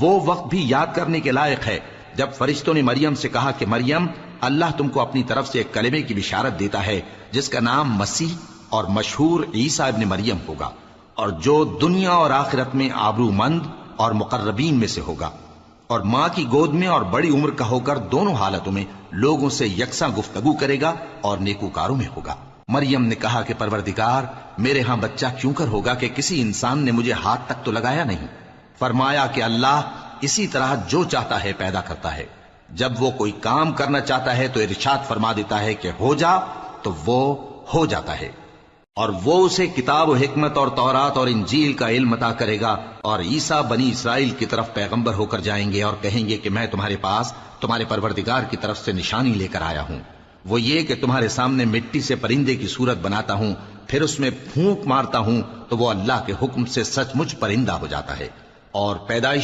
وہ وقت بھی یاد کرنے کے لائق ہے جب فرشتوں نے مریم سے کہا کہ مریم، اللہ تم کو اپنی طرف سے ایک کلمے کی بشارت دیتا ہے جس کا نام مسیح اور مشہور عیسیٰ ابن مریم ہوگا، اور جو دنیا اور آخرت میں آبرو مند اور مقربین میں سے ہوگا، اور ماں کی گود میں اور بڑی عمر کا ہو کر دونوں حالتوں میں لوگوں سے یکساں گفتگو کرے گا اور نیکوکاروں میں ہوگا۔ مریم نے کہا کہ پروردگار، میرے ہاں بچہ کیوں کر ہوگا کہ کسی انسان نے مجھے ہاتھ تک تو لگایا نہیں۔ فرمایا کہ اللہ اسی طرح جو چاہتا ہے پیدا کرتا ہے، جب وہ کوئی کام کرنا چاہتا ہے تو ارشاد فرما دیتا ہے کہ ہو جا تو وہ ہو جاتا ہے، اور وہ اسے کتاب و حکمت اور تورات اور انجیل کا علم عطا کرے گا، اور عیسیٰ بنی اسرائیل کی طرف پیغمبر ہو کر جائیں گے اور کہیں گے کہ میں تمہارے پاس تمہارے پروردگار کی طرف سے نشانی لے کر آیا ہوں، وہ یہ کہ تمہارے سامنے مٹی سے پرندے کی صورت بناتا ہوں، پھر اس میں پھونک مارتا ہوں تو وہ اللہ کے حکم سے سچ مچ پرندہ ہو جاتا ہے، اور پیدائش